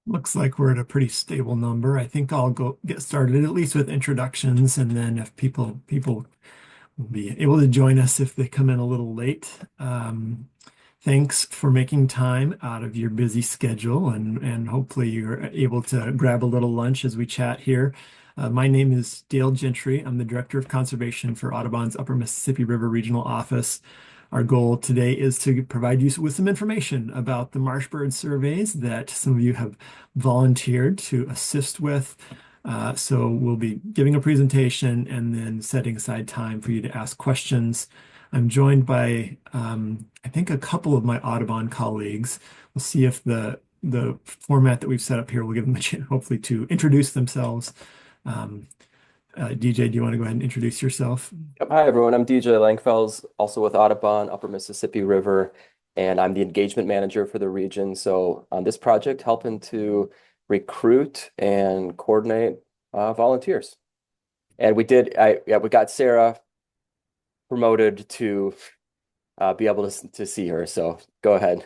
Looks like we're at a pretty stable number. I think I'll go get started at least with introductions, and then if people will be able to join us if they come in a little late. Thanks for making time out of your busy schedule, and hopefully you're able to grab a little lunch as we chat here. My name is Dale Gentry. I'm the Director of Conservation for Audubon's Upper Mississippi River Regional Office. Our goal today is to provide you with some information about the marsh bird surveys that some of you have volunteered to assist with. So we'll be giving a presentation and then setting aside time for you to ask questions. I'm joined by, I think, a couple of my Audubon colleagues. We'll see if the format that we've set up here will give them a chance, hopefully, to introduce themselves. Um, DJ, do you want to go ahead and introduce yourself? Yep. Hi, everyone. I'm DJ Langfels, also with Audubon, Upper Mississippi River, and I'm the engagement manager for the region. So on this project, helping to recruit and coordinate volunteers. And we got Sarah promoted to be able to see her. So go ahead.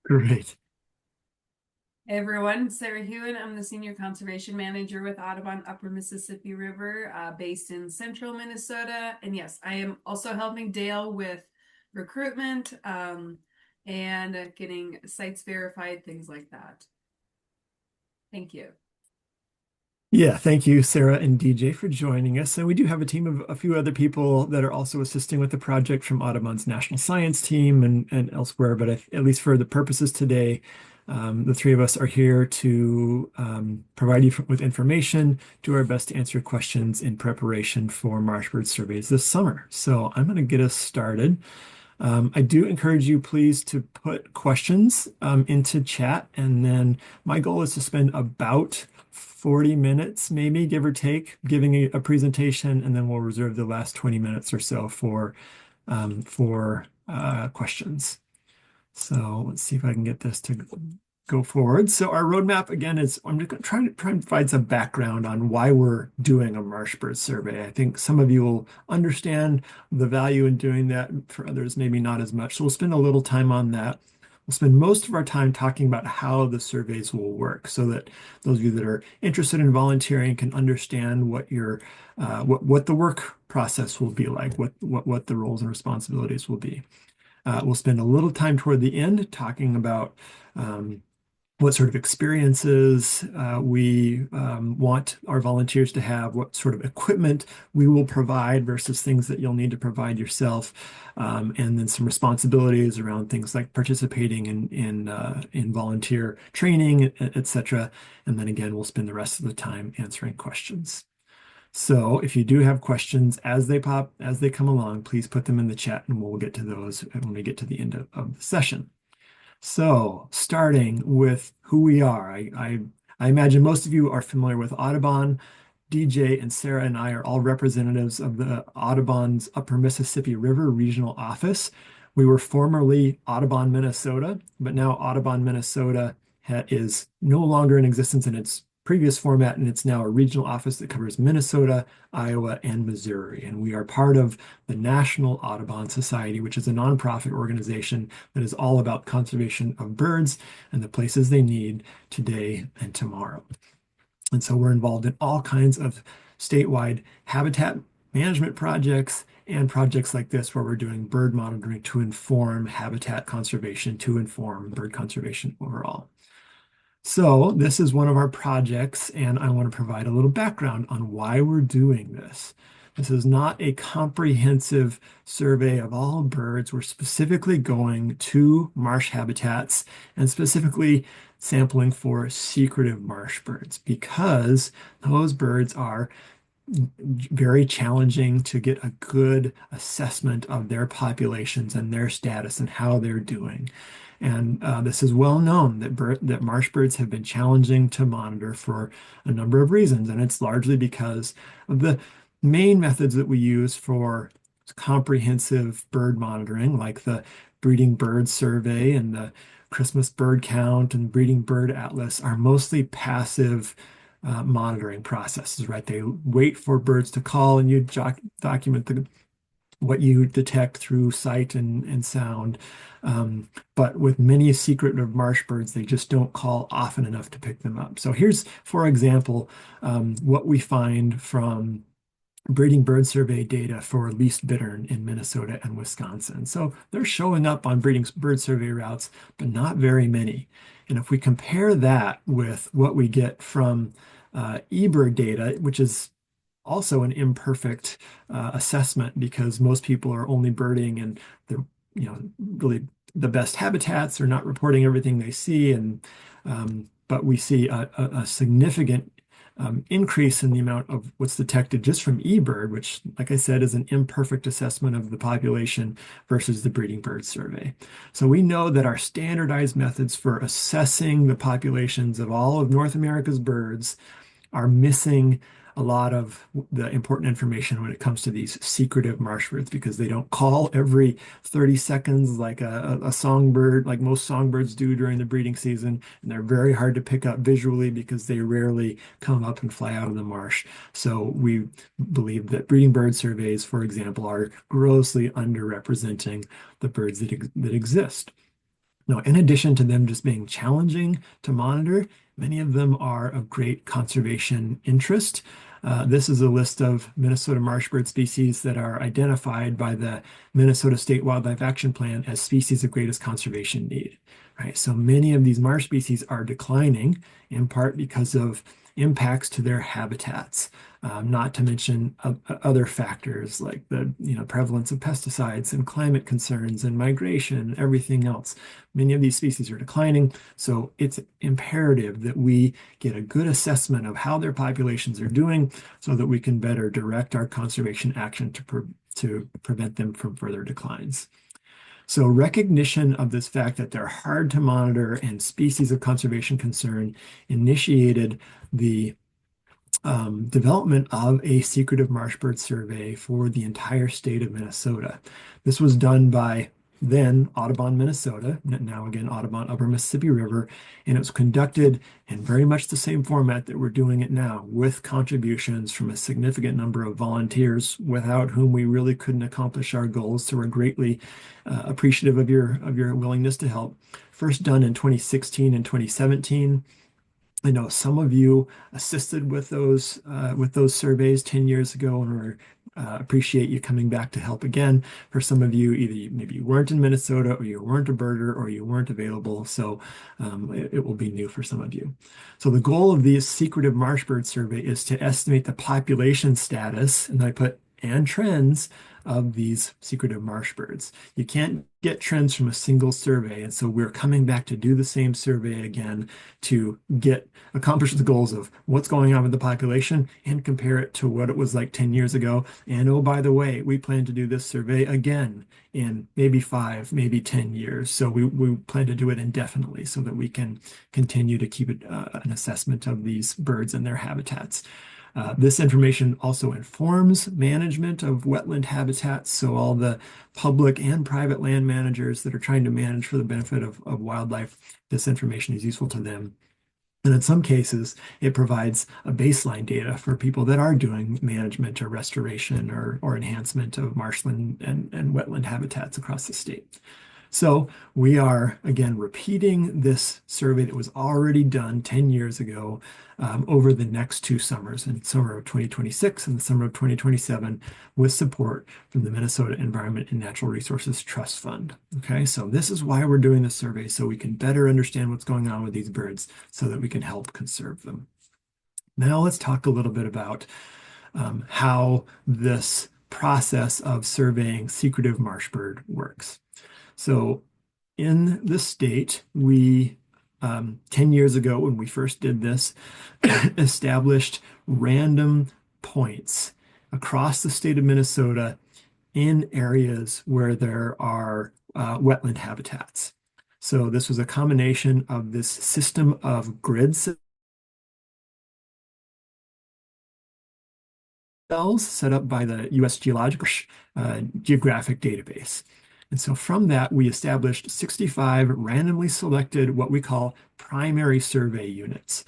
Great. Hey everyone, Sarah Hewen. I'm the Senior Conservation Manager with Audubon Upper Mississippi River, based in central Minnesota. And yes, I am also helping Dale with recruitment and getting sites verified, things like that. Thank you. Yeah, thank you, Sarah and DJ, for joining us. And we do have a team of a few other people that are also assisting with the project from Audubon's National Science Team and elsewhere. But at least for the purposes today, the three of us are here to provide you with information, do our best to answer your questions in preparation for marsh bird surveys this summer. So I'm going to get us started. I do encourage you, please, to put questions into chat. And then my goal is to spend about 40 minutes, maybe give or take, giving a presentation, and then we'll reserve the last 20 minutes or so for questions. So let's see if I can get this to go forward. So our roadmap again is I'm just going to try and provide some background on why we're doing a marsh bird survey. I think some of you will understand the value in doing that. For others, maybe not as much. So we'll spend a little time on that. We'll spend most of our time talking about how the surveys will work so that those of you that are interested in volunteering can understand what what the work process will be like, what the roles and responsibilities will be. We'll spend a little time toward the end talking about what sort of experiences we want our volunteers to have, what sort of equipment we will provide versus things that you'll need to provide yourself, and then some responsibilities around things like participating in volunteer training, etc. And then again, we'll spend the rest of the time answering questions. So if you do have questions as they come along, please put them in the chat and we'll get to those when we get to the end of the session. So starting with who we are, I imagine most of you are familiar with Audubon. DJ and Sarah and I are all representatives of the Audubon's Upper Mississippi River Regional Office. We were formerly Audubon, Minnesota, but now Audubon, Minnesota is no longer in existence in its previous format, and it's now a regional office that covers Minnesota, Iowa, and Missouri. And we are part of the National Audubon Society, which is a nonprofit organization that is all about conservation of birds and the places they need today and tomorrow. And so we're involved in all kinds of statewide habitat management projects and projects like this where we're doing bird monitoring to inform habitat conservation, to inform bird conservation overall. So this is one of our projects, and I want to provide a little background on why we're doing this. This is not a comprehensive survey of all birds. We're specifically going to marsh habitats and specifically sampling for secretive marsh birds because those birds are very challenging to get a good assessment of their populations and their status and how they're doing. And this is well known that marsh birds have been challenging to monitor for a number of reasons. And it's largely because of the main methods that we use for comprehensive bird monitoring, like the breeding bird survey and the Christmas bird count and breeding bird atlas, are mostly passive monitoring processes, right? They wait for birds to call and you document what you detect through sight and sound. But with many secretive marsh birds, they just don't call often enough to pick them up. So here's, for example, what we find from breeding bird survey data for least bittern in Minnesota and Wisconsin. So they're showing up on breeding bird survey routes, but not very many. And if we compare that with what we get from eBird data, which is also an imperfect assessment because most people are only birding and the really the best habitats are not reporting everything they see, and but we see a significant increase in the amount of what's detected just from eBird, which, like I said, is an imperfect assessment of the population versus the breeding bird survey. So we know that our standardized methods for assessing the populations of all of North America's birds are missing a lot of the important information when it comes to these secretive marsh birds because they don't call every 30 seconds like a songbird, like most songbirds do during the breeding season. And they're very hard to pick up visually because they rarely come up and fly out of the marsh. So we believe that breeding bird surveys, for example, are grossly underrepresenting the birds that exist. Now, in addition to them just being challenging to monitor, many of them are of great conservation interest. This is a list of Minnesota marsh bird species that are identified by the Minnesota State Wildlife Action Plan as species of greatest conservation need. Right? So many of these marsh species are declining in part because of impacts to their habitats, not to mention other factors like the prevalence of pesticides and climate concerns and migration and everything else. Many of these species are declining, so it's imperative that we get a good assessment of how their populations are doing so that we can better direct our conservation action to prevent them from further declines. So recognition of this fact that they're hard to monitor and species of conservation concern initiated the development of a secretive marsh bird survey for the entire state of Minnesota. This was done by then Audubon, Minnesota, now again Audubon Upper Mississippi River, and it was conducted in very much the same format that we're doing it now, with contributions from a significant number of volunteers, without whom we really couldn't accomplish our goals. So we're greatly appreciative of your willingness to help. First done in 2016 and 2017. I know some of you assisted with those surveys 10 years ago, and we appreciate you coming back to help again. For some of you, maybe you weren't in Minnesota, or you weren't a birder, or you weren't available, so it will be new for some of you. So the goal of the secretive marsh bird survey is to estimate the population status, and I put and trends of these secretive marsh birds. You can't get trends from a single survey, and so we're coming back to do the same survey again to accomplish the goals of what's going on with the population and compare it to what it was like 10 years ago. And oh, by the way, we plan to do this survey again in maybe 5, maybe 10 years. So we plan to do it indefinitely so that we can continue to keep an assessment of these birds and their habitats. This information also informs management of wetland habitats, so all the public and private land managers that are trying to manage for the benefit of wildlife, this information is useful to them. And in some cases, it provides a baseline data for people that are doing management or restoration or enhancement of marshland and wetland habitats across the state. So we are, again, repeating this survey that was already done 10 years ago over the next 2 summers, in summer of 2026 and the summer of 2027, with support from the Minnesota Environment and Natural Resources Trust Fund. Okay, so this is why we're doing this survey, so we can better understand what's going on with these birds so that we can help conserve them. Now let's talk a little bit about how this process of surveying secretive marsh bird works. So in the state, we, 10 years ago when we first did this, established random points across the state of Minnesota in areas where there are wetland habitats. So this was a combination of this system of grid cells set up by the U.S. Geographic Database. And so from that, we established 65 randomly selected what we call primary survey units.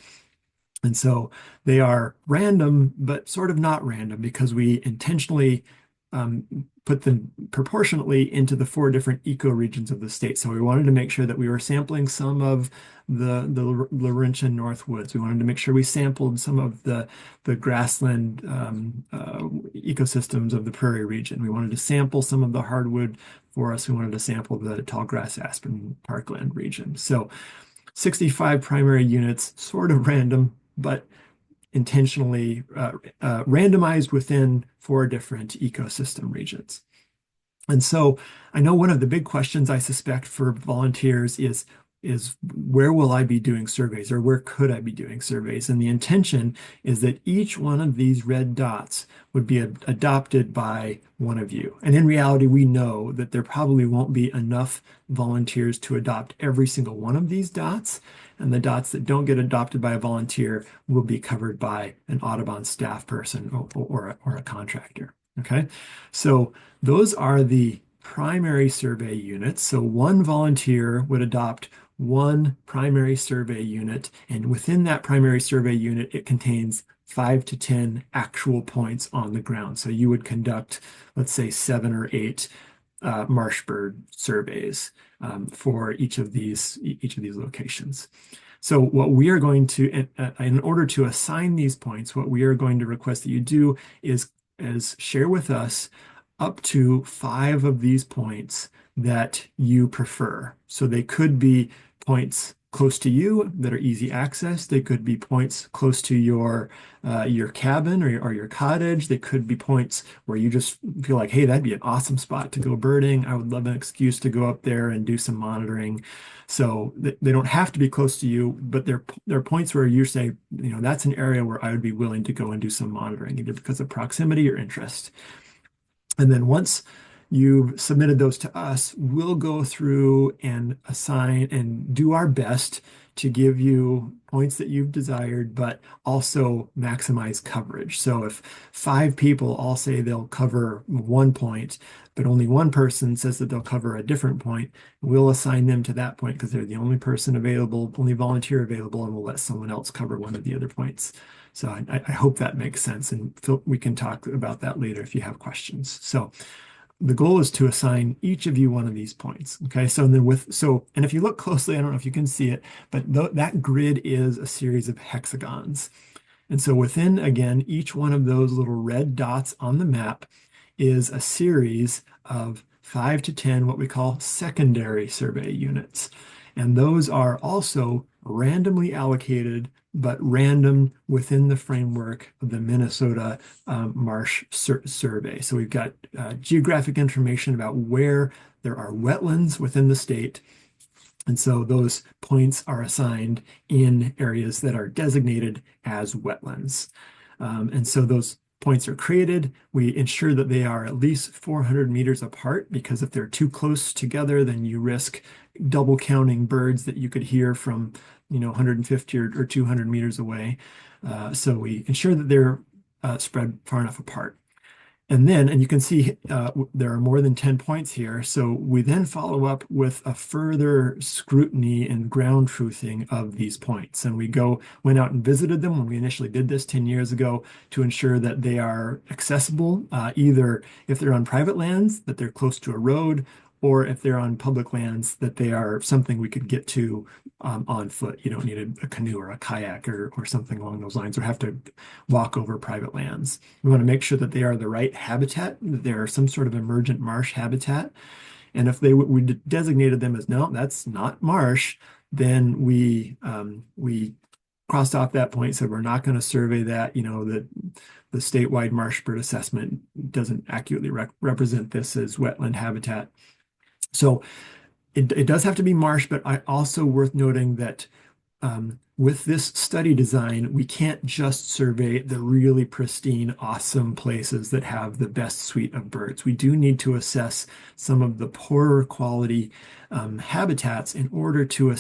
And so they are random, but sort of not random because we intentionally put them proportionately into the 4 different ecoregions of the state. So we wanted to make sure that we were sampling some of the Laurentian Northwoods. We wanted to make sure we sampled some of the grassland ecosystems of the prairie region. We wanted to sample some of the hardwood forests. We wanted to sample the tallgrass aspen parkland region. So 65 primary units, sort of random, but intentionally randomized within 4 different ecosystem regions. And so I know one of the big questions I suspect for volunteers is where will I be doing surveys, or where could I be doing surveys? And the intention is that each one of these red dots would be adopted by one of you. And in reality, we know that there probably won't be enough volunteers to adopt every single one of these dots. And the dots that don't get adopted by a volunteer will be covered by an Audubon staff person or a contractor. Okay, so those are the primary survey units. So one volunteer would adopt one primary survey unit, and within that primary survey unit, it contains 5 to 10 actual points on the ground. So you would conduct, let's say, 7 or 8 marsh bird surveys for each of these locations. So what we are going to, in order to assign these points, what we are going to request that you do is share with us up to 5 of these points that you prefer. So they could be points close to you that are easy access. They could be points close to your cabin or your cottage. They could be points where you just feel like, hey, that'd be an awesome spot to go birding. I would love an excuse to go up there and do some monitoring. So they don't have to be close to you, but they're points where you say, that's an area where I would be willing to go and do some monitoring, either because of proximity or interest. And then once you've submitted those to us, we'll go through and assign and do our best to give you points that you've desired, but also maximize coverage. So if 5 people all say they'll cover 1 point, but only one person says that they'll cover a different point, we'll assign them to that point because they're the only person available, only volunteer available, and we'll let someone else cover one of the other points. So I hope that makes sense, and we can talk about that later if you have questions. So the goal is to assign each of you one of these points. Okay, so then and if you look closely, I don't know if you can see it, but that grid is a series of hexagons. And so within, again, each one of those little red dots on the map is a series of 5 to 10 what we call secondary survey units. And those are also randomly allocated, but random within the framework of the Minnesota Marsh survey. So we've got geographic information about where there are wetlands within the state. And so those points are assigned in areas that are designated as wetlands. And so those points are created. We ensure that they are at least 400 meters apart, because if they're too close together, then you risk double counting birds that you could hear from 150 or 200 meters away. So we ensure that they're spread far enough apart. And you can see there are more than 10 points here. So we then follow up with a further scrutiny and ground truthing of these points. And we went out and visited them when we initially did this 10 years ago to ensure that they are accessible, either if they're on private lands, that they're close to a road, or if they're on public lands, that they are something we could get to on foot. You don't need a canoe or a kayak or something along those lines, or have to walk over private lands. We want to make sure that they are the right habitat, that they are some sort of emergent marsh habitat. And if we designated them as, no, that's not marsh, then we crossed off that point, said we're not going to survey that, that the statewide marsh bird assessment doesn't accurately represent this as wetland habitat. So it does have to be marsh, but also worth noting that with this study design, we can't just survey the really pristine, awesome places that have the best suite of birds. We do need to assess some of the poorer quality habitats in order to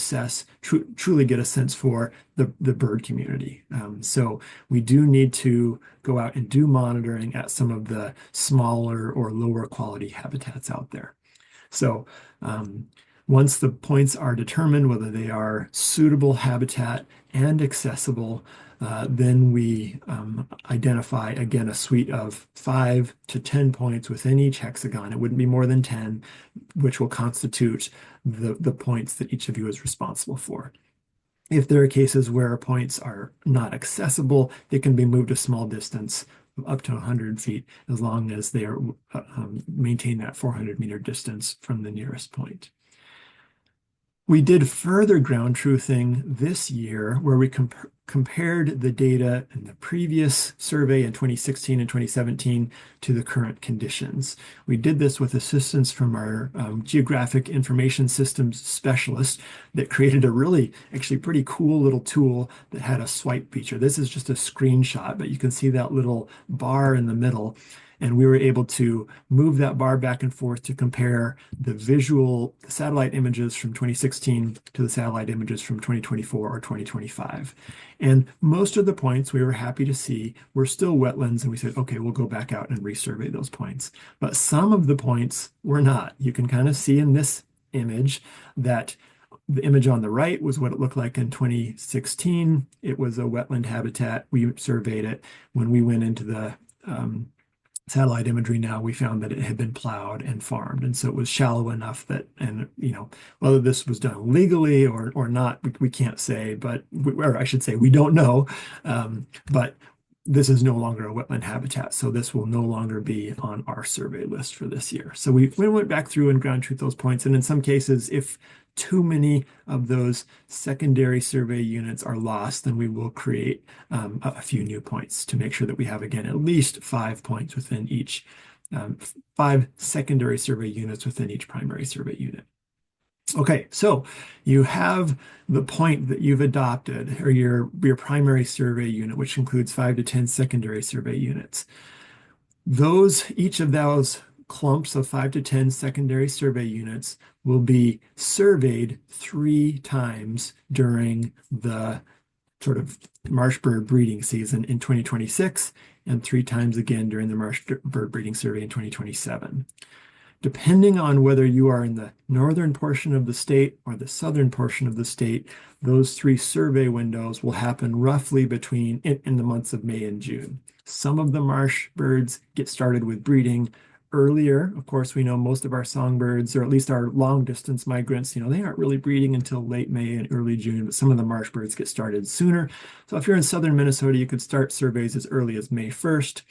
truly get a sense for the bird community. So we do need to go out and do monitoring at some of the smaller or lower quality habitats out there. So Once the points are determined, whether they are suitable habitat and accessible, then we identify again a suite of 5 to 10 points within each hexagon. It wouldn't be more than 10, which will constitute the points that each of you is responsible for. If there are cases where points are not accessible, they can be moved a small distance up to 100 feet as long as they are maintain that 400-meter distance from the nearest point. We did further ground truthing this year where we compared the data in the previous survey in 2016 and 2017 to the current conditions. We did this with assistance from our geographic information systems specialist that created a really actually pretty cool little tool that had a swipe feature. This is just a screenshot, but you can see that little bar in the middle. And we were able to move that bar back and forth to compare the visual satellite images from 2016 to the satellite images from 2024 or 2025. And most of the points we were happy to see were still wetlands, and we said, okay, we'll go back out and resurvey those points. But some of the points were not. You can kind of see in this image that the image on the right was what it looked like in 2016. It was a wetland habitat. We surveyed it. When we went into the satellite imagery now, we found that it had been plowed and farmed. And so it was shallow enough that, and whether this was done legally or not, we can't say, or I should say, we don't know. But this is no longer a wetland habitat. So this will no longer be on our survey list for this year. So we went back through and ground truth those points. And in some cases, if too many of those secondary survey units are lost, then we will create a few new points to make sure that we have, again, at least 5 points within each, 5 secondary survey units within each primary survey unit. Okay, so you have the point that you've adopted, or your primary survey unit, which includes 5 to 10 secondary survey units. Each of those clumps of 5 to 10 secondary survey units will be surveyed 3 times during the sort of marsh bird breeding season in 2026 and 3 times again during the marsh bird breeding survey in 2027. Depending on whether you are in the northern portion of the state or the southern portion of the state, those 3 survey windows will happen roughly between in the months of May and June. Some of the marsh birds get started with breeding earlier. Of course, we know most of our songbirds, or at least our long distance migrants, they aren't really breeding until late May and early June, but some of the marsh birds get started sooner. So if you're in southern Minnesota, you could start surveys as early as May 1st.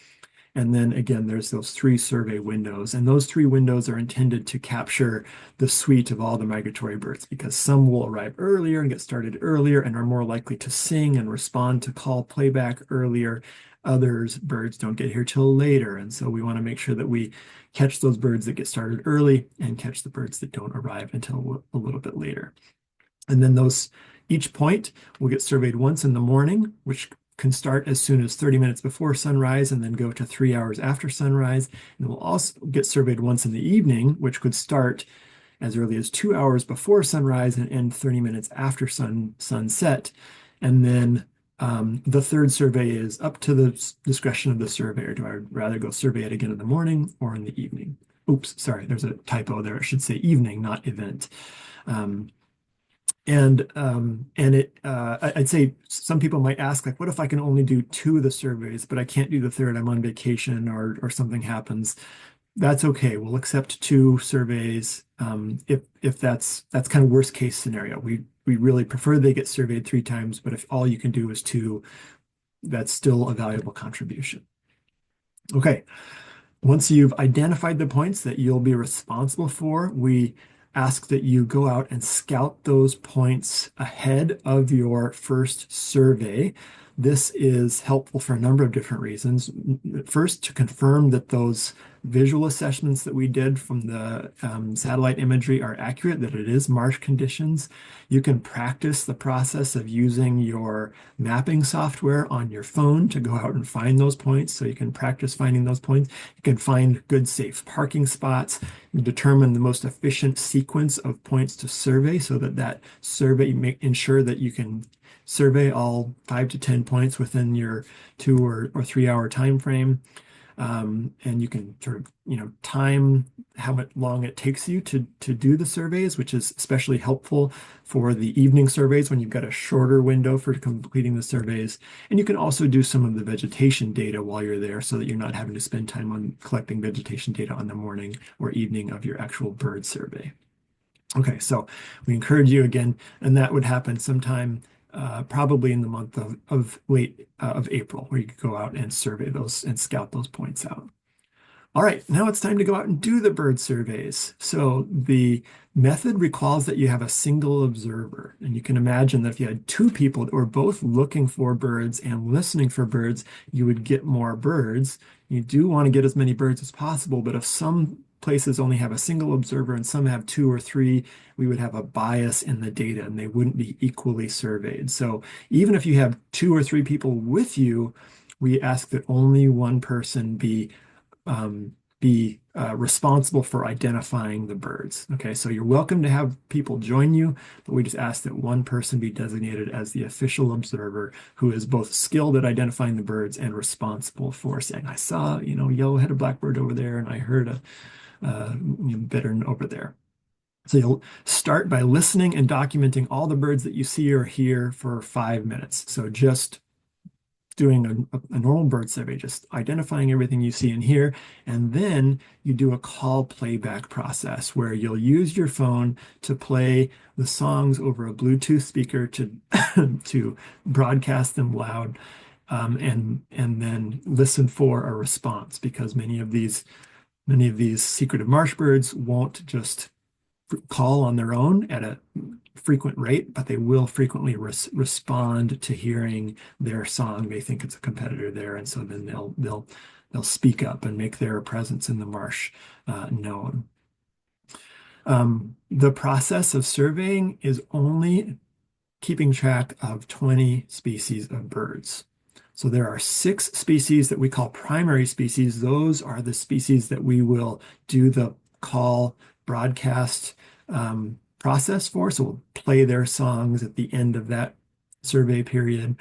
And then again, there's those 3 survey windows, and those 3 windows are intended to capture the suite of all the migratory birds, because some will arrive earlier and get started earlier and are more likely to sing and respond to call playback earlier. Birds don't get here till later, and so we want to make sure that we catch those birds that get started early and catch the birds that don't arrive until a little bit later. And then each point will get surveyed once in the morning, which can start as soon as 30 minutes before sunrise and then go to 3 hours after sunrise. And it will also get surveyed once in the evening, which could start as early as 2 hours before sunrise and end 30 minutes after sunset. And then the third survey is up to the discretion of the surveyor. Do I rather go survey it again in the morning or in the evening? Oops, sorry, there's a typo there. It should say evening, not event. I'd say some people might ask, like, what if I can only do 2 of the surveys, but I can't do the third, I'm on vacation or something happens? That's okay. We'll accept 2 surveys if that's kind of worst case scenario. We really prefer they get surveyed 3 times, but if all you can do is 2, that's still a valuable contribution. Okay. Once you've identified the points that you'll be responsible for, we ask that you go out and scout those points ahead of your first survey. This is helpful for a number of different reasons. First, to confirm that those visual assessments that we did from the satellite imagery are accurate, that it is marsh conditions. You can practice the process of using your mapping software on your phone to go out and find those points. So you can practice finding those points. You can find good, safe parking spots, determine the most efficient sequence of points to survey so that survey ensure that you can survey all 5 to 10 points within your 2 or 3 hour time frame. And you can sort of, time how much long it takes you to do the surveys, which is especially helpful for the evening surveys when you've got a shorter window for completing the surveys. And you can also do some of the vegetation data while you're there so that you're not having to spend time on collecting vegetation data on the morning or evening of your actual bird survey. Okay, so we encourage you again, and that would happen sometime probably in the month of late of April, where you could go out and survey those and scout those points out. All right, now it's time to go out and do the bird surveys. So the method requires that you have a single observer. And you can imagine that if you had two people that were both looking for birds and listening for birds, you would get more birds. You do want to get as many birds as possible, but if some places only have a single observer and some have two or three, we would have a bias in the data and they wouldn't be equally surveyed. So even if you have two or three people with you, we ask that only one person be responsible for identifying the birds. Okay, so you're welcome to have people join you, but we just ask that one person be designated as the official observer who is both skilled at identifying the birds and responsible for saying, I saw, yellow-headed blackbird over there, and I heard a bittern over there. So you'll start by listening and documenting all the birds that you see or hear for 5 minutes. So just doing a normal bird survey, just identifying everything you see and hear. And then you do a call playback process where you'll use your phone to play the songs over a Bluetooth speaker to, to broadcast them loud, and then listen for a response, because many of these secretive marsh birds won't just call on their own at a frequent rate, but they will frequently respond to hearing their song. They think it's a competitor there, and so then they'll speak up and make their presence in the marsh known. The process of surveying is only keeping track of 20 species of birds. So there are 6 species that we call primary species. Those are the species that we will do the call broadcast process for. So we'll play their songs at the end of that survey period.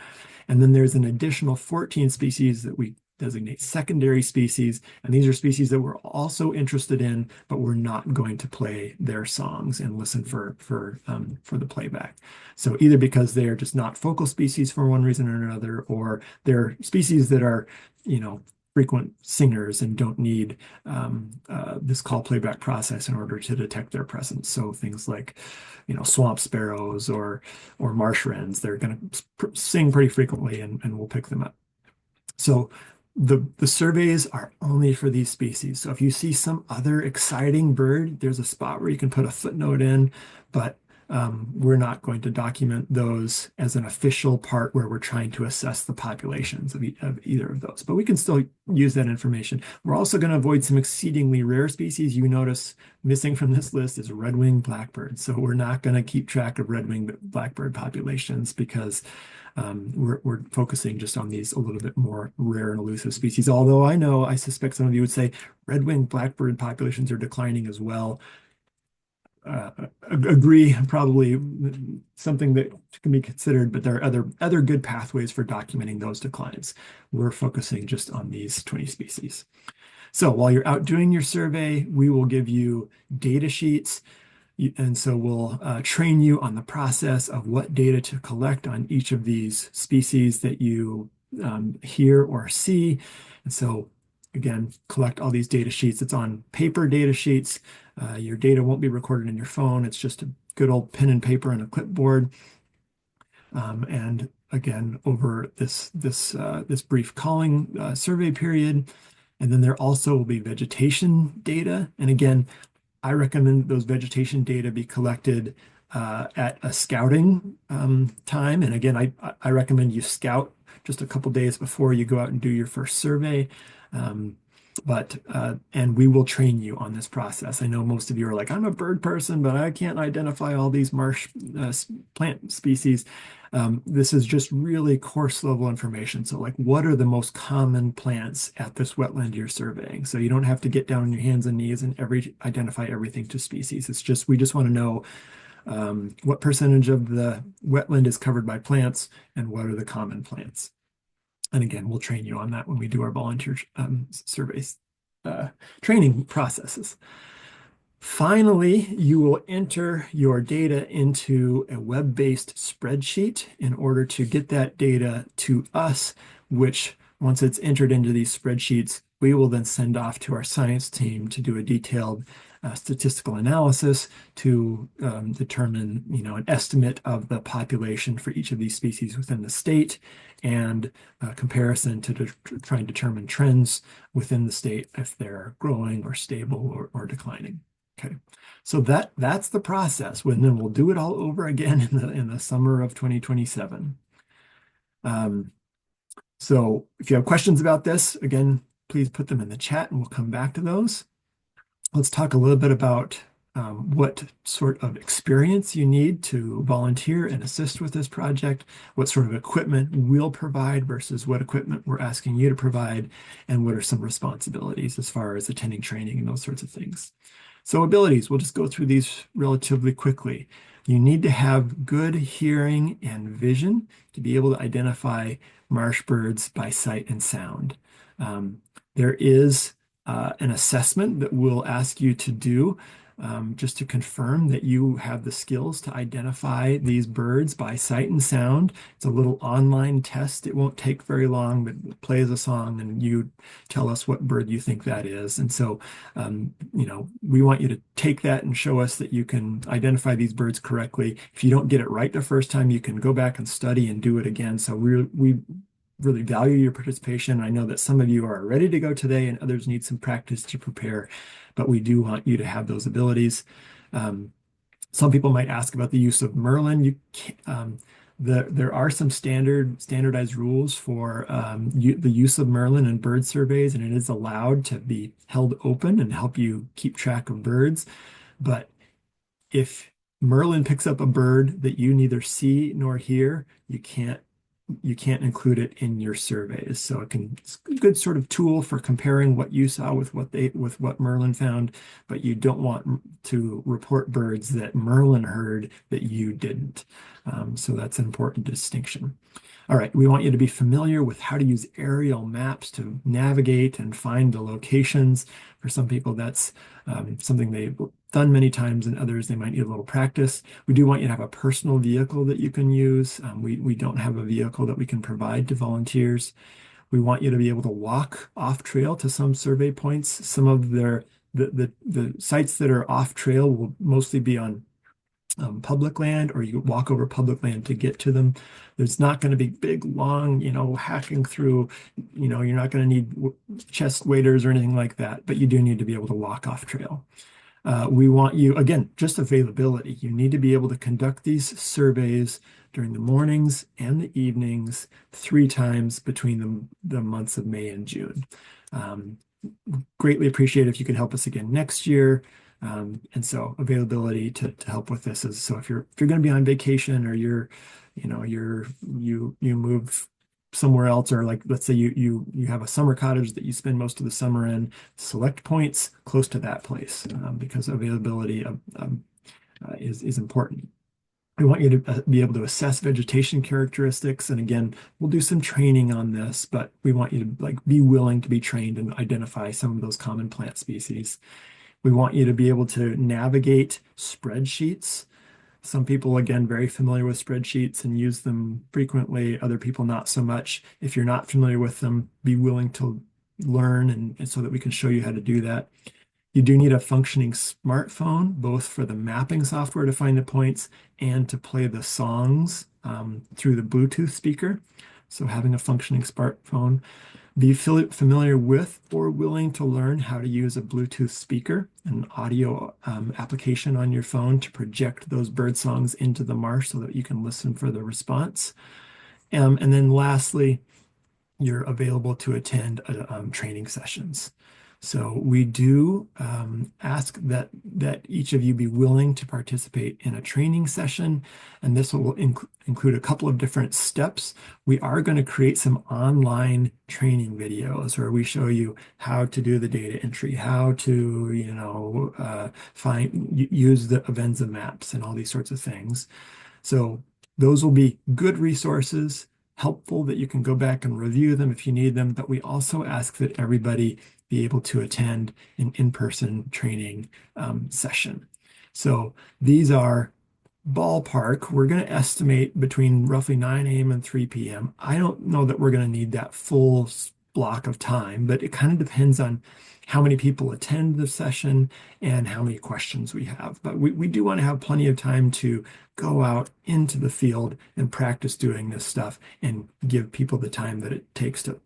And then there's an additional 14 species that we designate secondary species. And these are species that we're also interested in, but we're not going to play their songs and listen for the playback. So either because they're just not focal species for one reason or another, or they're species that are, frequent singers and don't need this call playback process in order to detect their presence. So things like, swamp sparrows or marsh wrens, they're going to sing pretty frequently, and we'll pick them up. So the surveys are only for these species. So if you see some other exciting bird, there's a spot where you can put a footnote in, but we're not going to document those as an official part where we're trying to assess the populations of either of those. But we can still use that information. We're also going to avoid some exceedingly rare species. You notice missing from this list is red-winged blackbird. So we're not going to keep track of red-winged blackbird populations because we're focusing just on these a little bit more rare and elusive species. Although I suspect some of you would say red-winged blackbird populations are declining as well. Agree, probably something that can be considered, but there are other good pathways for documenting those declines. We're focusing just on these 20 species. So while you're out doing your survey, we will give you data sheets. And so we'll train you on the process of what data to collect on each of these species that you hear or see. And so again, collect all these data sheets. It's on paper data sheets. Your data won't be recorded in your phone. It's just a good old pen and paper and a clipboard. And again, over this brief calling survey period. And then there also will be vegetation data. And again, I recommend those vegetation data be collected at a scouting time. And again, I recommend you scout just a couple days before you go out and do your first survey. And we will train you on this process. I know most of you are like, I'm a bird person, but I can't identify all these marsh plant species. This is just really course level information. So like, what are the most common plants at this wetland you're surveying? So you don't have to get down on your hands and knees and identify everything to species. We just want to know what percentage of the wetland is covered by plants and what are the common plants. And again, we'll train you on that when we do our volunteer surveys training processes. Finally, you will enter your data into a web-based spreadsheet in order to get that data to us, which once it's entered into these spreadsheets, we will then send off to our science team to do a detailed statistical analysis to determine, an estimate of the population for each of these species within the state and comparison to try and determine trends within the state if they're growing or stable or declining. Okay, so that's the process. Then we'll do it all over again in the summer of 2027. So if you have questions about this, again, please put them in the chat and we'll come back to those. Let's talk a little bit about what sort of experience you need to volunteer and assist with this project, what sort of equipment we'll provide versus what equipment we're asking you to provide, and what are some responsibilities as far as attending training and those sorts of things. So abilities, we'll just go through these relatively quickly. You need to have good hearing and vision to be able to identify marsh birds by sight and sound. There is an assessment that we'll ask you to do just to confirm that you have the skills to identify these birds by sight and sound. It's a little online test. It won't take very long, but it plays a song and you tell us what bird you think that is. And so, we want you to take that and show us that you can identify these birds correctly. If you don't get it right the first time, you can go back and study and do it again. So we really value your participation. I know that some of you are ready to go today and others need some practice to prepare, but we do want you to have those abilities. Some people might ask about the use of Merlin. There are some standardized rules for the use of Merlin in bird surveys, and it is allowed to be held open and help you keep track of birds. But if Merlin picks up a bird that you neither see nor hear, you can't include it in your surveys. So it's a good sort of tool for comparing what you saw with what Merlin found, but you don't want to report birds that Merlin heard that you didn't. So that's an important distinction. All right, we want you to be familiar with how to use aerial maps to navigate and find the locations. For some people, that's something they've done many times, and others they might need a little practice. We do want you to have a personal vehicle that you can use. We don't have a vehicle that we can provide to volunteers. We want you to be able to walk off trail to some survey points. Some of the sites that are off trail will mostly be on public land, or you walk over public land to get to them. There's not going to be big, long, hacking through, you're not going to need chest waders or anything like that, but you do need to be able to walk off trail. We want you, again, just availability. You need to be able to conduct these surveys during the mornings and the evenings 3 times between the months of May and June. Greatly appreciate if you could help us again next year. And so availability to help with this is, so if you're going to be on vacation or you move somewhere else, or like let's say you have a summer cottage that you spend most of the summer in, select points close to that place because availability is important. We want you to be able to assess vegetation characteristics, and again, we'll do some training on this, but we want you to be willing to be trained and identify some of those common plant species. We want you to be able to navigate spreadsheets. Some people, again, very familiar with spreadsheets and use them frequently. Other people, not so much. If you're not familiar with them, be willing to learn and so that we can show you how to do that. You do need a functioning smartphone, both for the mapping software to find the points and to play the songs through the Bluetooth speaker. So having a functioning smartphone. Be familiar with or willing to learn how to use a Bluetooth speaker, an audio application on your phone to project those bird songs into the marsh so that you can listen for the response. And then lastly, you're available to attend training sessions. So we do ask that each of you be willing to participate in a training session, and this will include a couple of different steps. We are going to create some online training videos where we show you how to do the data entry, how to use the Avenza maps and all these sorts of things. So those will be good resources. helpful that you can go back and review them if you need them, but we also ask that everybody be able to attend an in-person training session. So these are ballpark. We're going to estimate between roughly 9 a.m. and 3 p.m. I don't know that we're going to need that full block of time, but it kind of depends on how many people attend the session and how many questions we have. But we do want to have plenty of time to go out into the field and practice doing this stuff and give people the time that it takes to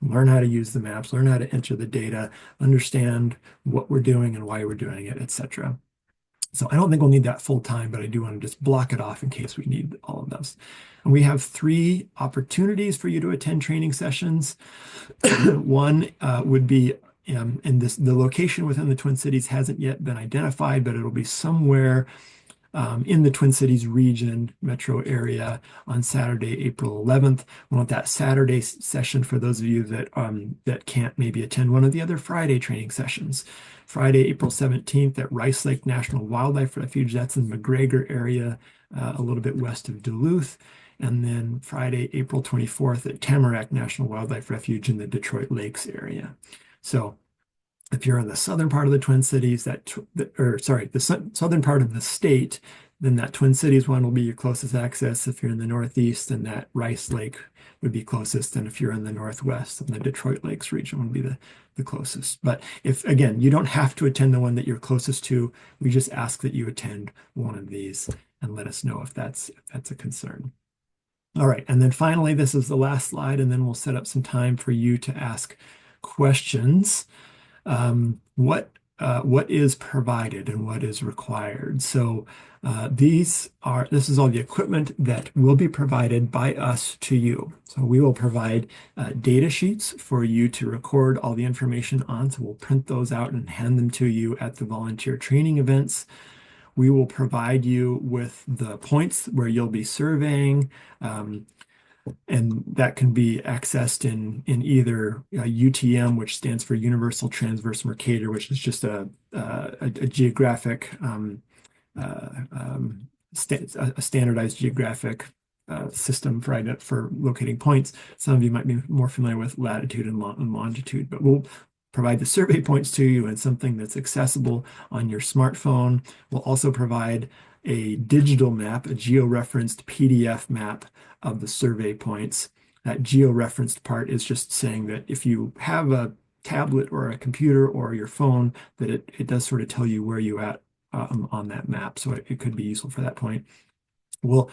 learn how to use the maps, learn how to enter the data, understand what we're doing and why we're doing it, etc. So I don't think we'll need that full time, but I do want to just block it off in case we need all of those. And we have 3 opportunities for you to attend training sessions. One would be the location within the Twin Cities hasn't yet been identified, but it'll be somewhere in the Twin Cities region, metro area on Saturday, April 11th. We want that Saturday session for those of you that can't maybe attend one of the other Friday training sessions. Friday, April 17th at Rice Lake National Wildlife Refuge. That's in the McGregor area, a little bit west of Duluth. And then Friday, April 24th at Tamarack National Wildlife Refuge in the Detroit Lakes area. So if you're in the southern part of the Twin Cities, the southern part of the state, then that Twin Cities one will be your closest access. If you're in the Northeast, then that Rice Lake would be closest. And if you're in the Northwest, then the Detroit Lakes region would be the closest. But again, you don't have to attend the one that you're closest to. We just ask that you attend one of these and let us know if that's a concern. All right, and then finally, this is the last slide, and then we'll set up some time for you to ask questions. What is provided and what is required? So this is all the equipment that will be provided by us to you. So we will provide data sheets for you to record all the information on. So we'll print those out and hand them to you at the volunteer training events. We will provide you with the points where you'll be surveying, and that can be accessed in either UTM, which stands for Universal Transverse Mercator, which is just a geographic, a standardized geographic system for locating points. Some of you might be more familiar with latitude and longitude, but we'll provide the survey points to you and something that's accessible on your smartphone. We'll also provide a digital map, a geo-referenced PDF map of the survey points. That geo-referenced part is just saying that if you have a tablet or a computer or your phone, that it does sort of tell you where you're at on that map. So it could be useful for that point. We'll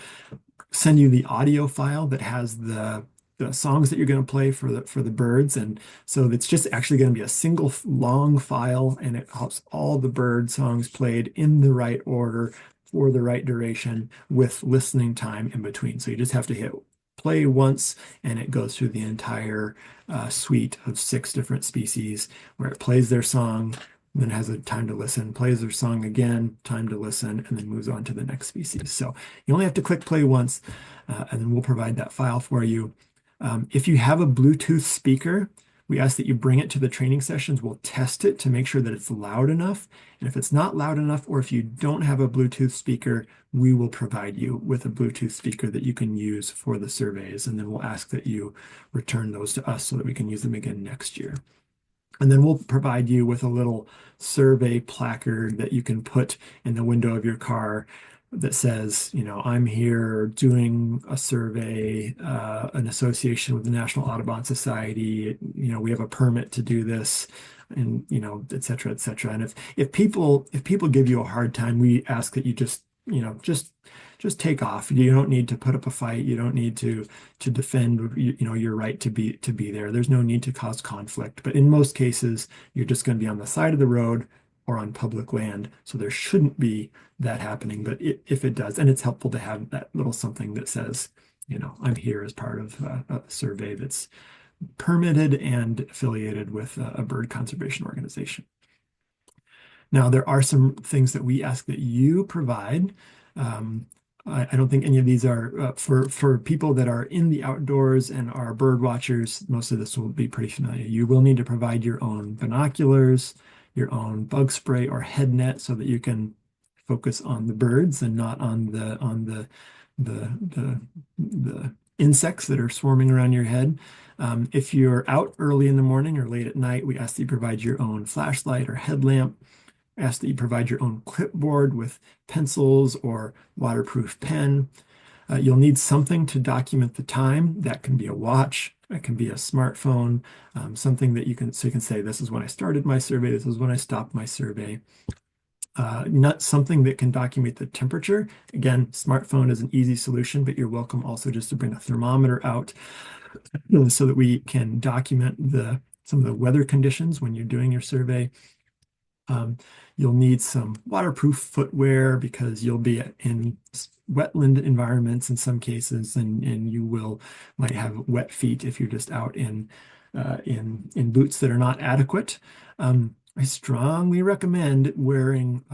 send you the audio file that has the songs that you're going to play for the birds, and so it's just actually going to be a single long file, and it helps all the bird songs played in the right order for the right duration with listening time in between. So you just have to hit play once, and it goes through the entire suite of 6 different species where it plays their song, then has a time to listen, plays their song again, time to listen, and then moves on to the next species. So you only have to click play once, and then we'll provide that file for you. If you have a Bluetooth speaker, we ask that you bring it to the training sessions. We'll test it to make sure that it's loud enough. And if it's not loud enough, or if you don't have a Bluetooth speaker, we will provide you with a Bluetooth speaker that you can use for the surveys. And then we'll ask that you return those to us so that we can use them again next year. And then we'll provide you with a little survey placard that you can put in the window of your car that says, I'm here doing a survey, an association with the National Audubon Society. We have a permit to do this, and et cetera, et cetera. And if people give you a hard time, we ask that you just take off. You don't need to put up a fight. You don't need to defend your right to be there. There's no need to cause conflict. But in most cases, you're just going to be on the side of the road or on public land, so there shouldn't be that happening. But if it does, and it's helpful to have that little something that says, I'm here as part of a survey that's permitted and affiliated with a bird conservation organization. Now, there are some things that we ask that you provide. I don't think any of these are for people that are in the outdoors and are bird watchers. Most of this will be pretty familiar. You will need to provide your own binoculars, your own bug spray or head net, so that you can focus on the birds and not on the insects that are swarming around your head. If you're out early in the morning or late at night, we ask that you provide your own flashlight or headlamp. Ask that you provide your own clipboard with pencils or waterproof pen. You'll need something to document the time. That can be a watch, it can be a smartphone, something that so you can say, this is when I started my survey, this is when I stopped my survey. Not something that can document the temperature. Again, smartphone is an easy solution, but you're welcome also just to bring a thermometer out so that we can document some of the weather conditions when you're doing your survey. You'll need some waterproof footwear because you'll be in wetland environments in some cases, and you might have wet feet if you're just out in boots that are not adequate. I strongly recommend wearing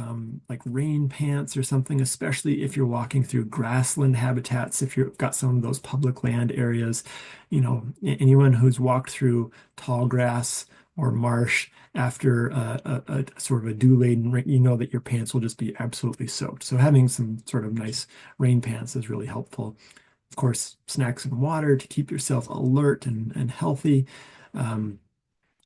like rain pants or something, especially if you're walking through grassland habitats, if you've got some of those public land areas. Anyone who's walked through tall grass or marsh after a sort of a dew-laden rain, you know that your pants will just be absolutely soaked. So having some sort of nice rain pants is really helpful. Of course, snacks and water to keep yourself alert and healthy. Um,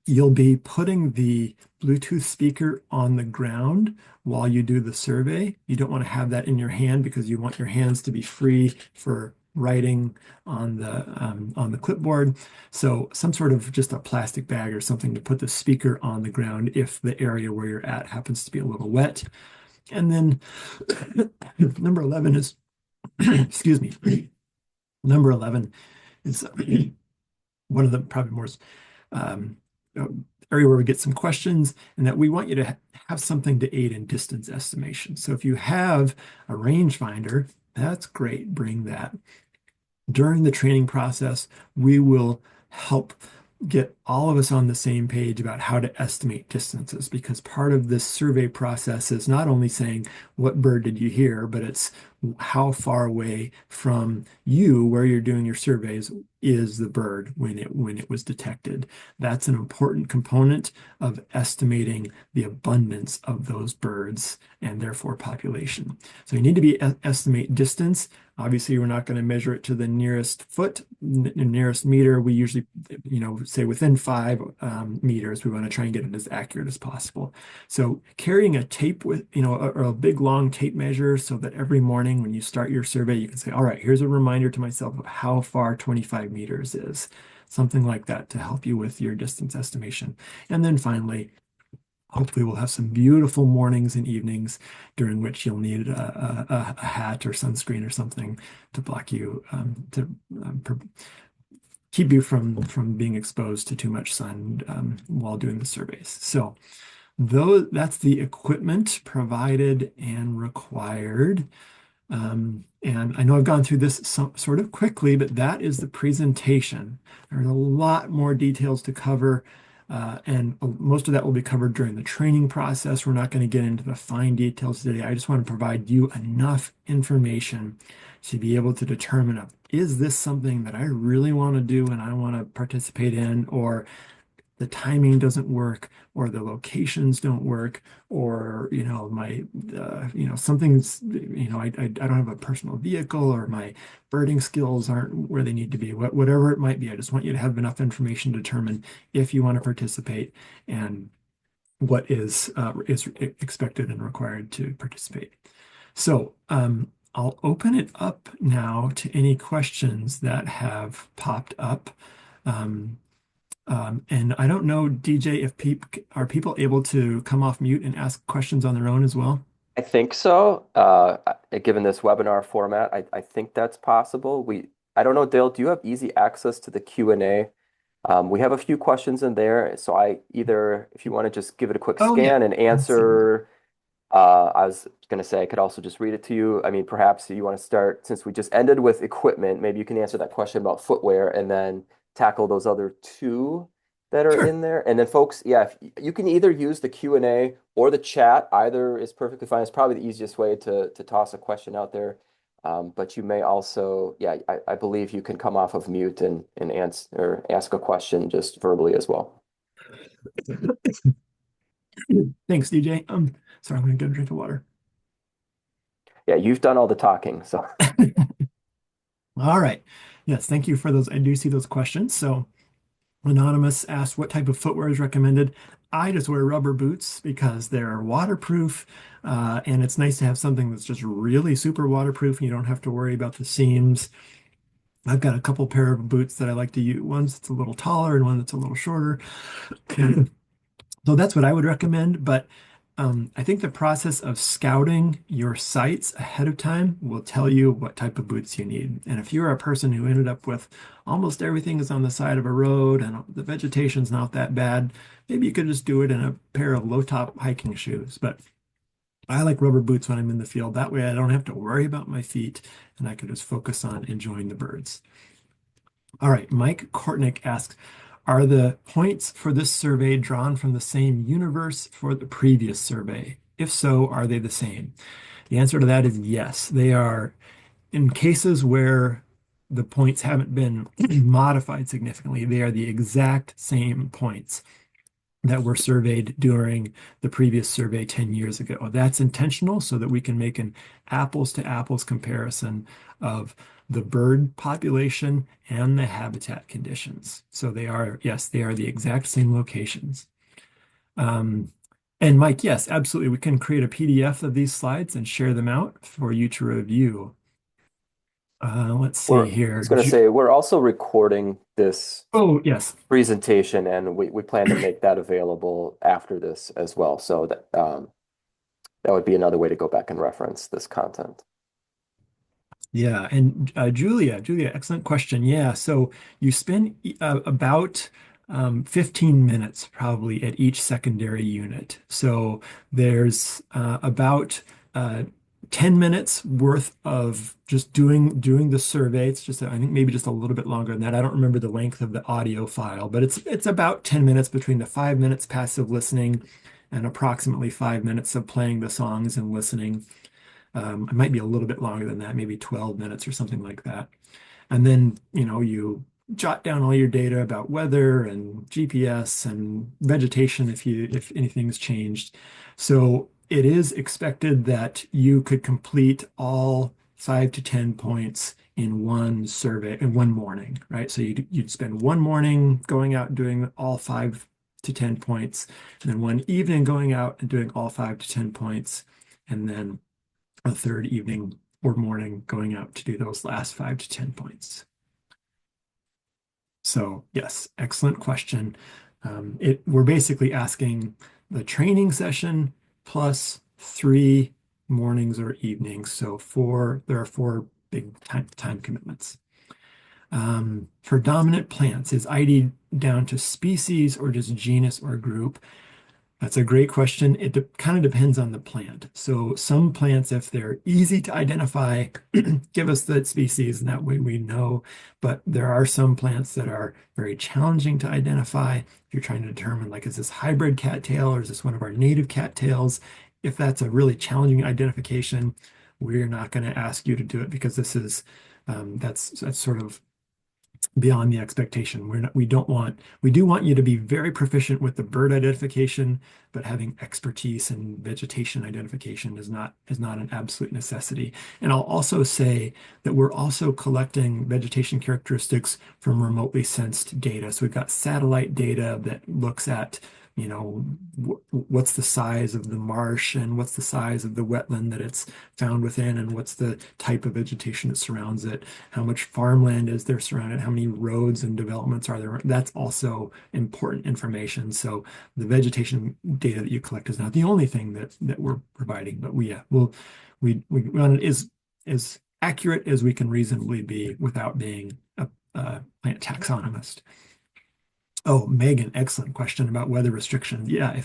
You'll be putting the Bluetooth speaker on the ground while you do the survey. You don't want to have that in your hand because you want your hands to be free for writing on the clipboard. So some sort of just a plastic bag or something to put the speaker on the ground if the area where you're at happens to be a little wet. And then number 11 is, excuse me, number 11 is one of the probably more um, uh, area where we get some questions, and that we want you to have something to aid in distance estimation. So if you have a rangefinder, that's great, bring that. During the training process, we will help get all of us on the same page about how to estimate distances, because part of this survey process is not only saying what bird did you hear, but it's how far away from you where you're doing your surveys is the bird when it was detected. That's an important component of estimating the abundance of those birds and therefore population. So you need to estimate distance. Obviously, we're not going to measure it to the nearest foot, nearest meter. We usually, say within 5 meters. We want to try and get it as accurate as possible. So carrying a tape with, or a big long tape measure so that every morning when you start your survey, you can say, all right, here's a reminder to myself of how far 25 meters is. Something like that to help you with your distance estimation. And then finally, hopefully we'll have some beautiful mornings and evenings during which you'll need a hat or sunscreen or something to block you, to keep you from being exposed to too much sun while doing the surveys. So that's the equipment provided and required. And I know I've gone through this sort of quickly, but that is the presentation. There's a lot more details to cover, and most of that will be covered during the training process. We're not going to get into the fine details today. I just want to provide you enough information to be able to determine, is this something that I really want to do and I want to participate in, or the timing doesn't work, or the locations don't work, or something's, I don't have a personal vehicle, or my birding skills aren't where they need to be. Whatever it might be, I just want you to have enough information to determine if you want to participate and what is expected and required to participate. So I'll open it up now to any questions that have popped up. And I don't know, DJ, if are people able to come off mute and ask questions on their own as well? I think so. Given this webinar format, I think that's possible. I don't know, Dale, do you have easy access to the Q&A? We have a few questions in there, so if you want to just give it a quick Oh yeah, scan and absolutely. answer, I was going to say I could also just read it to you. I mean, perhaps you want to start, since we just ended with equipment, maybe you can answer that question about footwear and then tackle those other two that are Sure. in there. And then folks, yeah, you can either use the Q&A or the chat. Either is perfectly fine. It's probably the easiest way to toss a question out there. But you may also, yeah, I believe you can come off of mute and answer or ask a question just verbally as well. Thanks, DJ. Sorry, I'm gonna get a drink of water. Yeah, you've done all the talking, so. All right. Yes, thank you for those. I do see those questions. So Anonymous asked what type of footwear is recommended. I just wear rubber boots because they're waterproof, and it's nice to have something that's just really super waterproof and you don't have to worry about the seams. I've got a couple pair of boots that I like to use. One that's a little taller and one that's a little shorter. So that's what I would recommend. But I think the process of scouting your sites ahead of time will tell you what type of boots you need. And if you're a person who ended up with almost everything is on the side of a road and the vegetation's not that bad, maybe you could just do it in a pair of low top hiking shoes. But I like rubber boots when I'm in the field. That way I don't have to worry about my feet and I can just focus on enjoying the birds. All right, Mike Kortnick asks, are the points for this survey drawn from the same universe for the previous survey? If so, are they the same? The answer to that is yes. They are in cases where the points haven't been modified significantly. They are the exact same points that were surveyed during the previous survey 10 years ago. That's intentional so that we can make an apples to apples comparison of the bird population and the habitat conditions. So they are, yes, they are the exact same locations. Um, and Mike, yes, absolutely. We can create a PDF of these slides and share them out for you to review. Let's see I here. was going to say, we're also recording this Oh, yes. presentation, and we plan to make that available after this as well. So that would be another way to go back and reference this content. Yeah, and Julia, excellent question. Yeah, so you spend about 15 minutes probably at each secondary unit. So there's about 10 minutes worth of just doing the survey. It's just I think maybe just a little bit longer than that. I don't remember the length of the audio file, but it's about 10 minutes between the 5 minutes passive listening and approximately 5 minutes of playing the songs and listening. It might be a little bit longer than that, maybe 12 minutes or something like that. And then, you jot down all your data about weather and GPS and vegetation if anything's changed. So it is expected that you could complete all 5 to 10 points in one survey in one morning, right? So you'd spend one morning going out and doing all 5 to 10 points, and then one evening going out and doing all 5 to 10 points, and then a third evening or morning going out to do those last 5 to 10 points. So yes, excellent question. We're basically asking the training session plus 3 mornings or evenings. So there are 4 big time commitments. For dominant plants, is ID down to species or just genus or group? That's a great question. It kind of depends on the plant. So some plants, if they're easy to identify, give us the species, and that way we know. But there are some plants that are very challenging to identify. If you're trying to determine, like, is this hybrid cattail or is this one of our native cattails? If that's a really challenging identification, we're not going to ask you to do it because that's sort of beyond the expectation. We do want you to be very proficient with the bird identification, but having expertise in vegetation identification is not an absolute necessity. And I'll also say that we're also collecting vegetation characteristics from remotely sensed data. So we've got satellite data that looks at what's the size of the marsh and what's the size of the wetland that it's found within and what's the type of vegetation that surrounds it, how much farmland is there surrounded, how many roads and developments are there. That's also important information. So the vegetation data that you collect is not the only thing that we're providing, but we want it as accurate as we can reasonably be without being a plant taxonomist. Oh, Megan, excellent question about weather restrictions. Yeah,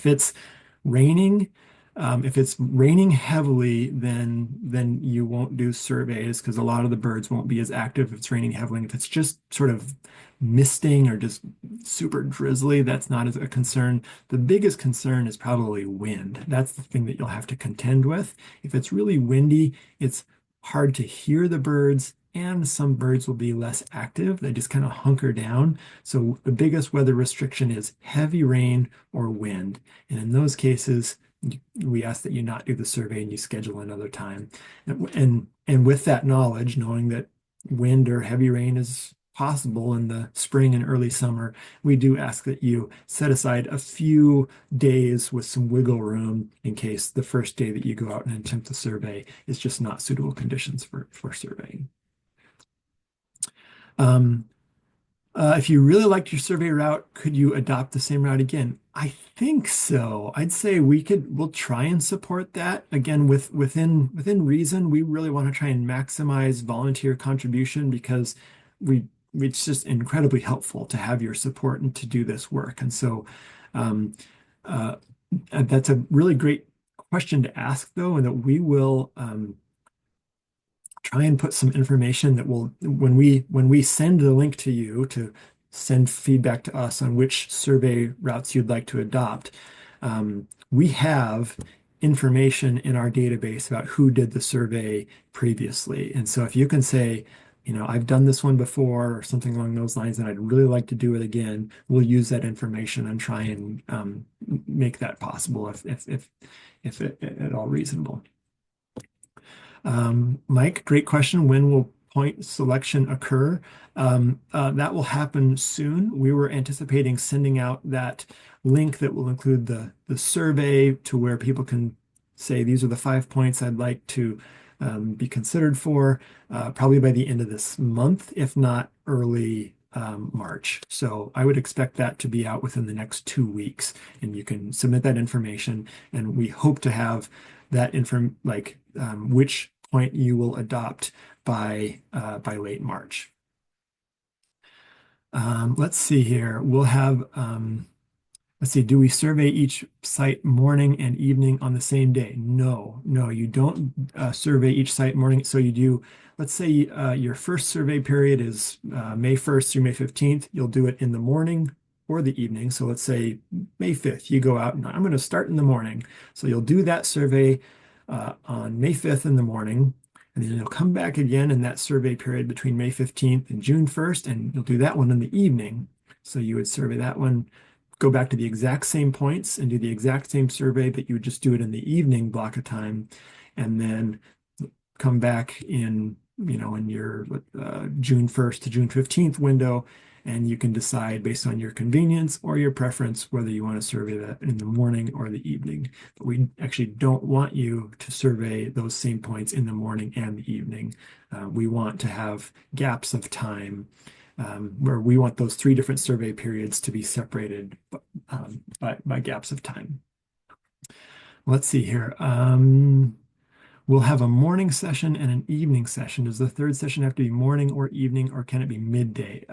raining, if it's raining heavily, then you won't do surveys because a lot of the birds won't be as active if it's raining heavily. And if it's just sort of misting or just super drizzly, that's not as a concern. The biggest concern is probably wind. That's the thing that you'll have to contend with. If it's really windy, it's hard to hear the birds, and some birds will be less active. They just kind of hunker down. So the biggest weather restriction is heavy rain or wind. And in those cases, we ask that you not do the survey and you schedule another time. And with that knowledge, knowing that wind or heavy rain is possible in the spring and early summer, we do ask that you set aside a few days with some wiggle room in case the first day that you go out and attempt the survey is just not suitable conditions for surveying. Um, if you really liked your survey route, could you adopt the same route again? I think so. I'd say we'll try and support that. Again, within reason, we really want to try and maximize volunteer contribution because we it's just incredibly helpful to have your support and to do this work. And so um, uh, that's a really great question to ask, though, and that we will try and put some information that will, when we send the link to you to send feedback to us on which survey routes you'd like to adopt, we have information in our database about who did the survey previously. And so if you can say, I've done this one before or something along those lines, and I'd really like to do it again, we'll use that information and try and make that possible if at all reasonable. Mike, great question. When will point selection occur? That will happen soon. We were anticipating sending out that link that will include the survey to where people can say, these are the 5 points I'd like to be considered for, probably by the end of this month, if not early March. So I would expect that to be out within the next 2 weeks, and you can submit that information. And we hope to have that which point you will adopt by late March. Let's see here. We'll have let's see, do we survey each site morning and evening on the same day? No, you don't survey each site morning. So you do, let's say your first survey period is May 1st through May 15th. You'll do it in the morning or the evening. So let's say May 5th, you go out and I'm going to start in the morning. So you'll do that survey on May 5th in the morning. And then you'll come back again in that survey period between May 15th and June 1st, and you'll do that one in the evening. So you would survey that one, go back to the exact same points and do the exact same survey, but you would just do it in the evening block of time, and then come back in your June 1st to June 15th window, and you can decide based on your convenience or your preference whether you want to survey that in the morning or the evening. But we actually don't want you to survey those same points in the morning and the evening. We want to have gaps of time where we want those 3 different survey periods to be separated by gaps of time. Let's see here. We'll have a morning session and an evening session. Does the third session have to be morning or evening, or can it be midday?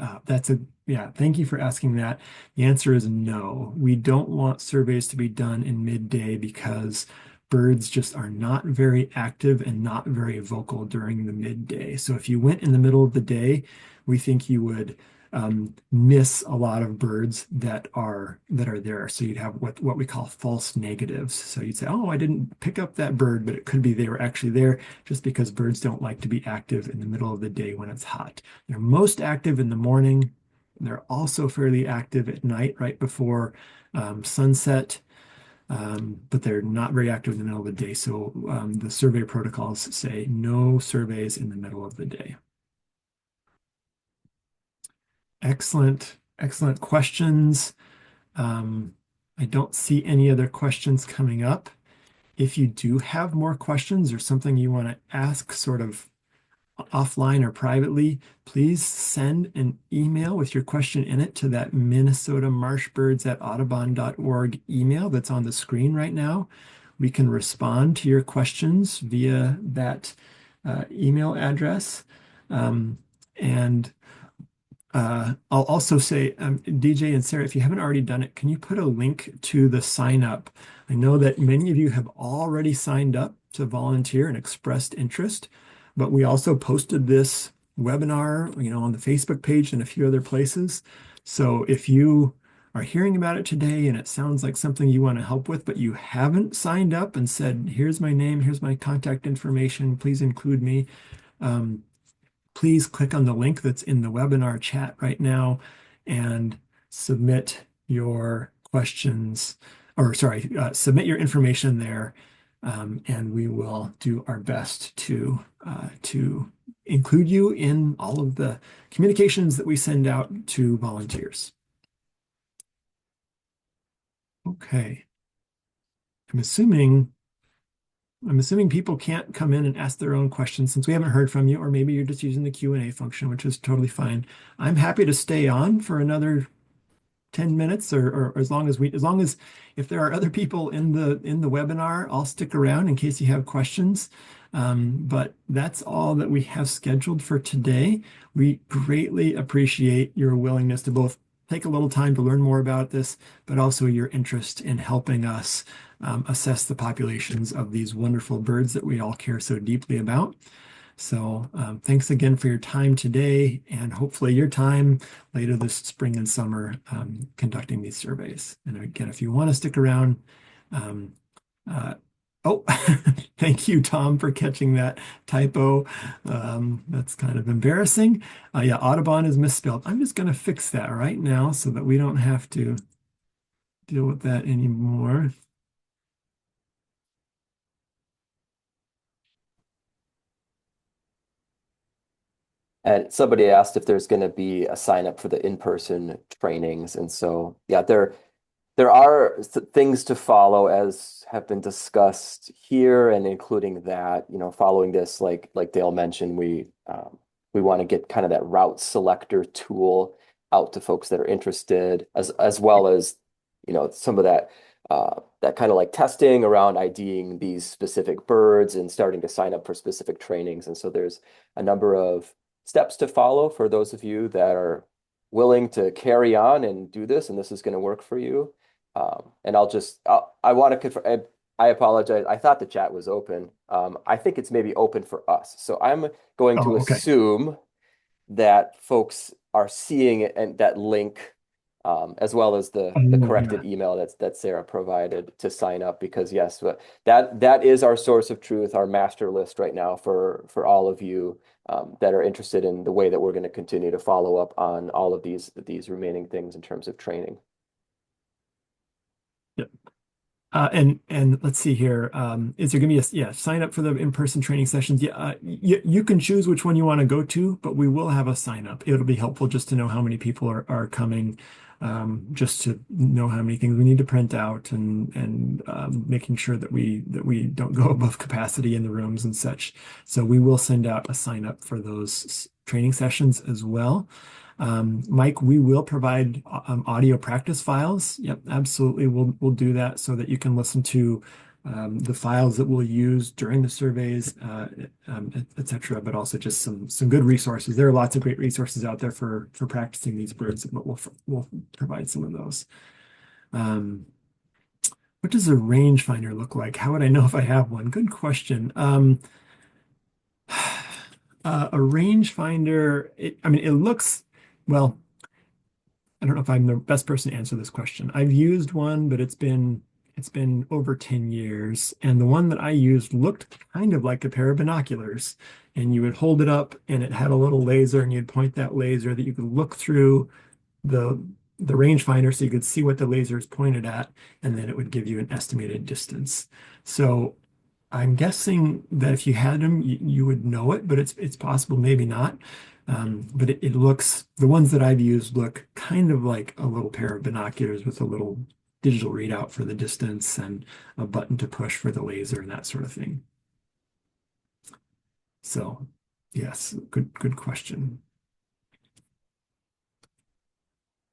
Yeah, thank you for asking that. The answer is no. We don't want surveys to be done in midday because birds just are not very active and not very vocal during the midday. So if you went in the middle of the day, we think you would miss a lot of birds that are there. So you'd have what we call false negatives. So you'd say, oh, I didn't pick up that bird, but it could be they were actually there, just because birds don't like to be active in the middle of the day when it's hot. They're most active in the morning. They're also fairly active at night, right before sunset. But they're not very active in the middle of the day. So the survey protocols say no surveys in the middle of the day. Excellent questions. I don't see any other questions coming up. If you do have more questions or something you want to ask sort of offline or privately, please send an email with your question in it to that Minnesota marshbirds@audubon.org email that's on the screen right now. We can respond to your questions via that email address. And I'll also say, DJ and Sarah, if you haven't already done it, can you put a link to the sign up? I know that many of you have already signed up to volunteer and expressed interest, but we also posted this webinar, on the Facebook page and a few other places. So if you are hearing about it today and it sounds like something you want to help with, but you haven't signed up and said, here's my name, here's my contact information, please include me. Please click on the link that's in the webinar chat right now and submit your questions, or sorry, submit your information there and we will do our best to include you in all of the communications that we send out to volunteers. Okay. I'm assuming I'm assuming people can't come in and ask their own questions since we haven't heard from you, or maybe you're just using the Q&A function, which is totally fine. I'm happy to stay on for another 10 minutes or as long as if there are other people in the webinar, I'll stick around in case you have questions. But that's all that we have scheduled for today. We greatly appreciate your willingness to both take a little time to learn more about this, but also your interest in helping us assess the populations of these wonderful birds that we all care so deeply about. So thanks again for your time today, and hopefully your time later this spring and summer conducting these surveys. And again, if you want to stick around, um, oh, thank you, Tom, for catching that typo. That's kind of embarrassing. Yeah, Audubon is misspelled. I'm just going to fix that right now so that we don't have to deal with that anymore. And somebody asked if there's going to be a sign up for the in-person trainings. And so, yeah, there are things to follow as have been discussed here, and including that, following this, like Dale mentioned, we want to get kind of that route selector tool out to folks that are interested, as well as, some of that kind of like testing around IDing these specific birds and starting to sign up for specific trainings. And so there's a number of steps to follow for those of you that are willing to carry on and do this, and this is going to work for you. And I want to confirm, I apologize. I thought the chat was open. I think it's maybe open for us. So I'm going to Oh, okay. assume that folks are seeing it and that link, as well as the Oh, yeah. corrected email that Sarah provided to sign up, because yes, that is our source of truth, our master list right now for all of you that are interested in the way that we're going to continue to follow up on all of these remaining things in terms of training. Yep. And let's see here. Is there going to be sign up for the in-person training sessions? Yeah, you can choose which one you want to go to, but we will have a sign up. It'll be helpful just to know how many people are coming, just to know how many things we need to print out and making sure that we don't go above capacity in the rooms and such. So we will send out a sign up for those training sessions as well. Mike, we will provide audio practice files. Yep, absolutely. We'll do that so that you can listen to the files that we'll use during the surveys, et cetera, but also just some good resources. There are lots of great resources out there for practicing these birds, but we'll provide some of those. What does a rangefinder look like? How would I know if I have one? Good question. A rangefinder, it looks, well, I don't know if I'm the best person to answer this question. I've used one, but it's been over 10 years. And the one that I used looked kind of like a pair of binoculars. And you would hold it up and it had a little laser, and you'd point that laser that you could look through the rangefinder so you could see what the laser is pointed at, and then it would give you an estimated distance. So I'm guessing that if you had them, you would know it, but it's possible, maybe not. But it looks, the ones that I've used look kind of like a little pair of binoculars with a little digital readout for the distance and a button to push for the laser and that sort of thing. So yes, good question.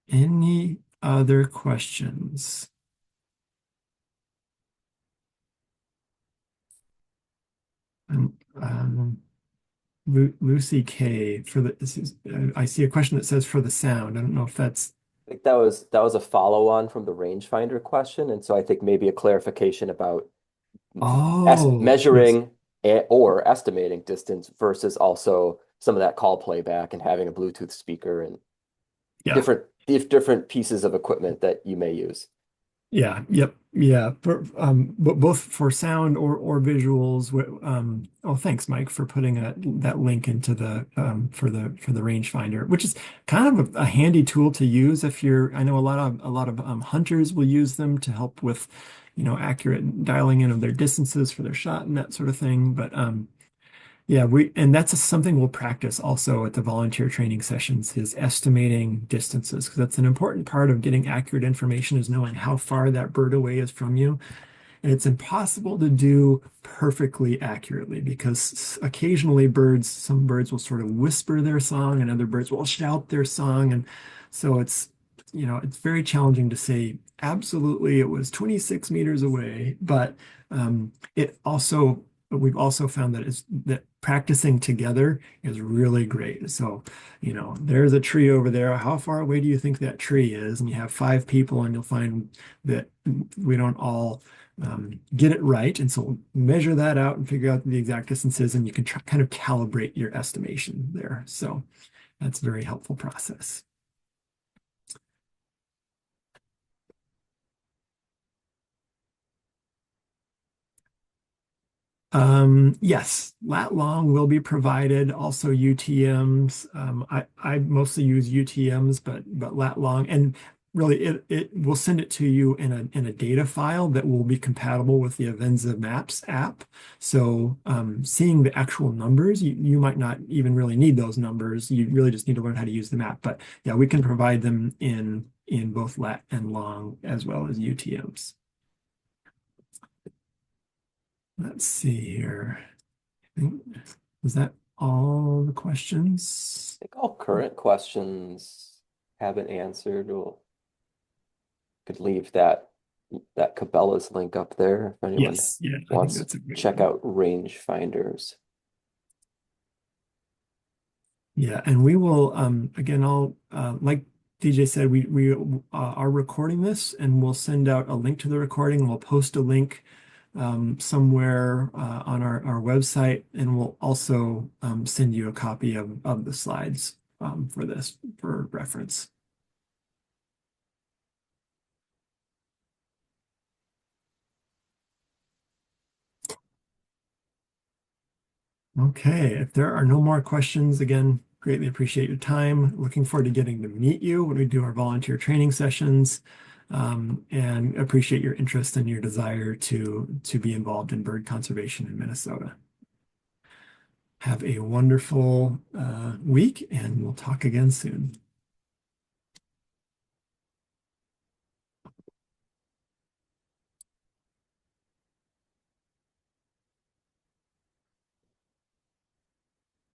Any other questions? Lucy K for I see a question that says for the sound. I don't know if that's. I think that was a follow-on from the rangefinder question, and so I think maybe a clarification about Oh, yes. measuring or estimating distance versus also some of that call playback and having a Bluetooth speaker and Yeah. different pieces of equipment that you may use. Yeah. Yep. Yeah. But both for sound or visuals. Oh, thanks, Mike, for putting that link into the for the rangefinder, which is kind of a handy tool to use if you're. I know a lot of hunters will use them to help with, accurate dialing in of their distances for their shot and that sort of thing. But yeah, and that's something we'll practice also at the volunteer training sessions is estimating distances because that's an important part of getting accurate information is knowing how far that bird away is from you. And it's impossible to do perfectly accurately because occasionally some birds will sort of whisper their song and other birds will shout their song. And so it's very challenging to say absolutely it was 26 meters away, but we've also found that practicing together is really great. So, there's a tree over there. How far away do you think that tree is? And you have 5 people and you'll find that we don't all get it right. And so measure that out and figure out the exact distances, and you can kind of calibrate your estimation there. So that's a very helpful process. Yes, lat long will be provided. Also UTMs. I mostly use UTMs, but lat long, and really it will send it to you in a data file that will be compatible with the Avenza Maps app. So seeing the actual numbers, you might not even really need those numbers. You really just need to learn how to use the map. But yeah, we can provide them in both lat and long as well as UTMs. Let's see here. Was that all the questions? I think all current questions have been answered. We'll could leave that Cabela's link up there if anyone Yes, yeah, I think wants that's a to great check one. out range finders. Yeah, and we will again, I'll like DJ said, we are recording this, and we'll send out a link to the recording. We'll post a link somewhere on our website, and we'll also send you a copy of the slides for this for reference. Okay, if there are no more questions, again, greatly appreciate your time. Looking forward to getting to meet you when we do our volunteer training sessions, and appreciate your interest and your desire to be involved in bird conservation in Minnesota. Have a wonderful week, and we'll talk again soon.